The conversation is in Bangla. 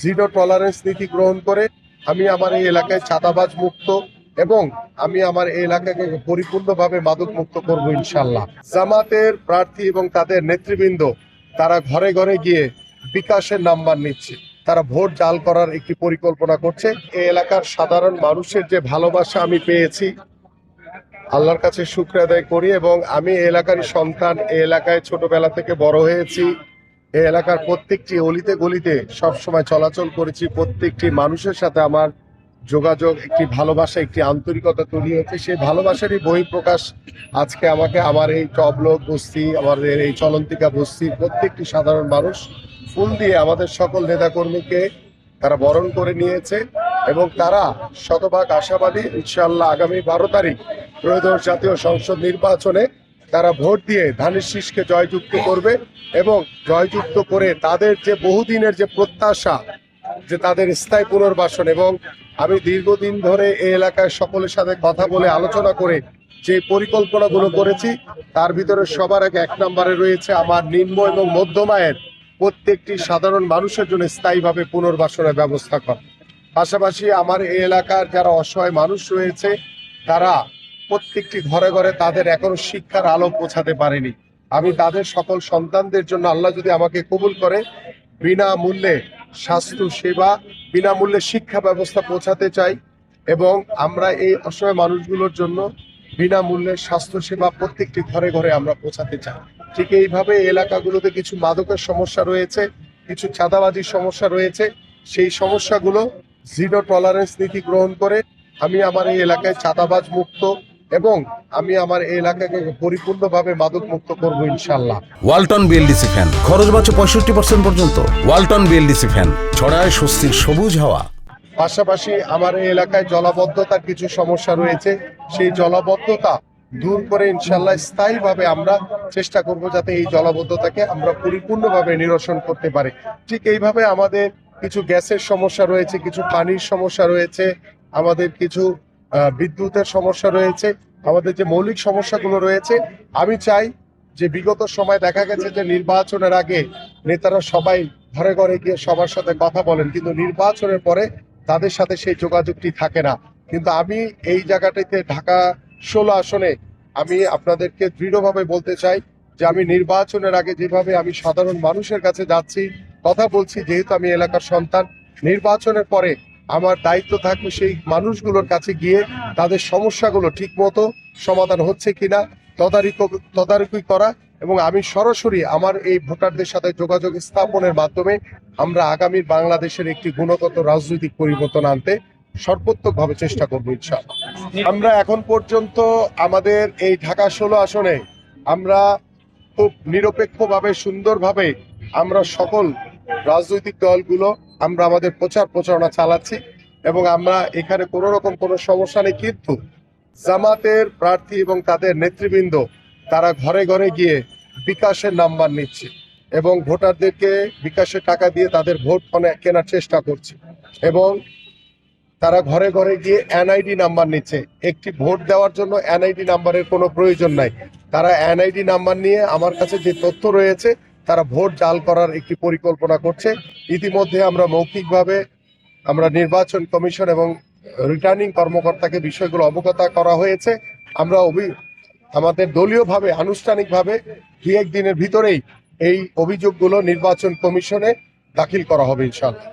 জিরো টলারেন্স নীতি গ্রহণ করে আমি আমার এই এলাকায় চাঁদাবাজ মুক্ত এবং আমি আমার এই এলাকাকে পরিপূর্ণভাবে মাদক মুক্ত করবো ইনশাল্লাহ। জামাতের প্রার্থী এবং তাদের নেতৃবৃন্দ তারা ঘরে ঘরে গিয়ে বিকাশের নাম্বার নিচ্ছে, তারা ভোট জাল করার একটি পরিকল্পনা করছে। এই এলাকার সাধারণ মানুষের যে ভালোবাসা আমি পেয়েছি, আল্লাহর কাছে শুকর আদায় করি। এবং আমি এই এলাকারই সন্তান, এই এলাকায় ছোটবেলা থেকে বড় হয়েছি, এই এলাকার প্রত্যেকটি অলিতে গলিতে সবসময় চলাচল করেছি। প্রত্যেকটি মানুষের সাথে আমার যোগাযোগ, একটি ভালোবাসা, একটি আন্তরিকতা তৈরি হয়েছে। সেই ভালোবাসারই বহিঃপ্রকাশ আজকে আমাকে আমার এই টবলক বস্তি, আমাদের এই চলন্তিকা বস্তির প্রত্যেকটি সাধারণ মানুষ ফুল দিয়ে আমাদের সকল নেতাকর্মীকে তারা বরণ করে নিয়েছে এবং তারা শতভাগ আশাবাদী ইনশাআল্লাহ আগামী 12 তারিখ ত্রয়োদশ জাতীয় সংসদ নির্বাচনে তারা ভোট দিয়ে ধানের শীষকে জয়যুক্ত করবে এবং জয়যুক্ত করে তাদের যে বহুদিনের যে প্রত্যাশা, যে তাদের স্থায়ী পুনর্বাসন। এবং আমি দীর্ঘদিন ধরে এই এলাকায় সকলের সাথে কথা বলে আলোচনা করে যে পরিকল্পনাগুলো করেছি তার ভিতরে সবার আগে 1 নম্বরে রয়েছে আমার নিম্ন এবং মধ্যম আয়ের প্রত্যেকটি সাধারণ মানুষের জন্য স্থায়ীভাবে পুনর্বাসনের ব্যবস্থা করা। পাশাপাশি আমার এই এলাকার যারা অসহায় মানুষ রয়েছে তারা প্রত্যেকটি ঘরে ঘরে তাদের এখনো শিক্ষার আলো পৌঁছাতে পারেনি, আমি তাদের সকল সন্তানদের জন্য আল্লাহ যদি আমাকে কবুল করে বিনামূল্যে স্বাস্থ্য সেবা, বিনামূল্যে শিক্ষা ব্যবস্থা পৌঁছাতে চাই। এবং আমরা এই অসহায় মানুষগুলোর জন্য বিনামূল্যে স্বাস্থ্য সেবা প্রত্যেকটি ঘরে ঘরে আমরা পৌঁছাতে চাই। ঠিক এইভাবে এলাকাগুলোতে কিছু মাদকের সমস্যা রয়েছে, কিছু চাঁদাবাজির সমস্যা রয়েছে, সেই সমস্যাগুলো জিরো টলারেন্স নীতি গ্রহণ করে আমি আমার এই এলাকায় চাঁদাবাজ মুক্ত এবং আমি আমার এই এলাকাকে পরিপূর্ণভাবে মাদক মুক্ত করবো ইনশাল্লাহ। ওয়ালটন বিএলডিসি ফ্যান, খরচ বাঁচে 65% পর্যন্ত। ওয়ালটন বিএলডিসি ফ্যান ছড়ায় স্বস্তির সবুজ হাওয়া। পাশাপাশি আমার এই এলাকায় জলাবদ্ধতার কিছু সমস্যা রয়েছে, সেই জলাবদ্ধতা দূর করে ইনশাল্লাহ স্থায়ীভাবে আমরা চেষ্টা করব যাতে এই জলাবদ্ধতাকে আমরা পরিপূর্ণভাবে নিরসন করতে পারি। ঠিক এইভাবে আমাদের কিছু গ্যাসের সমস্যা রয়েছে, কিছু পানির সমস্যা রয়েছে, আমাদের কিছু বিদ্যুতের সমস্যা রয়েছে, আমাদের যে মৌলিক সমস্যাগুলো রয়েছে। আমি চাই যে বিগত সময় দেখা গেছে যে নির্বাচনের আগে নেতারা সবাই ঘরে ঘরে গিয়ে সবার সাথে কথা বলেন, কিন্তু নির্বাচনের পরে তাদের সাথে সেই যোগাযোগটি থাকে না। কিন্তু আমি এই জায়গাটাতে ঢাকা 16 আসনে আমি আপনাদেরকে দৃঢ়ভাবে বলতে চাই যে আমি নির্বাচনের আগে যেভাবে আমি সাধারণ মানুষের কাছে যাচ্ছি, কথা বলছি, যেহেতু আমি এলাকার সন্তান, নির্বাচনের পরে আমার দায়িত্ব থাকবে সেই মানুষগুলোর কাছে গিয়ে তাদের সমস্যাগুলো ঠিকমতো সমাধান হচ্ছে কিনা তদারকি করা এবং আমি সরাসরি আমার এই ভোটারদের সাথে যোগাযোগ স্থাপনের মাধ্যমে আমরা আগামীর বাংলাদেশের একটি গুণগত রাজনৈতিক পরিবর্তন আনতে সর্বোত্তকভাবে চেষ্টা করবো ইনশাআল্লাহ। আমরা এখন পর্যন্ত আমাদের এই ঢাকা 16 আসনে আমরা খুব নিরপেক্ষভাবে সুন্দরভাবে আমরা সকল রাজনৈতিক দলগুলো আমরা আমাদের প্রচারণা চালাচ্ছি এবং আমরা এখানে কোনো রকম কোনো সমস্যা নেই। কিন্তু জামাতের প্রার্থী এবং তাদের নেতৃবৃন্দ তারা ঘরে ঘরে গিয়ে বিকাশের নাম্বার নিচ্ছে এবং ভোটারদেরকে বিকাশের টাকা দিয়ে তাদের ভোট কেনার চেষ্টা করছে এবং তারা ঘরে ঘরে গিয়ে এনআইডি নাম্বার নিচ্ছে। একটি ভোট দেওয়ার জন্য এনআইডি নাম্বারের কোনো প্রয়োজন নাই, তারা এনআইডি নাম্বার নিয়ে আমার কাছে যে তথ্য রয়েছে তারা ভোট জাল করার একটি পরিকল্পনা করছে। ইতিমধ্যে আমরা মৌখিকভাবে আমরা নির্বাচন কমিশন এবং রিটার্নিং কর্মকর্তাকে বিষয়গুলো অবগত করা হয়েছে। আমরা আমাদের দলীয়ভাবে আনুষ্ঠানিকভাবে 2-1 দিনের ভিতরেই এই অভিযোগগুলো নির্বাচন কমিশনে দাখিল করা হবে ইনশাআল্লাহ।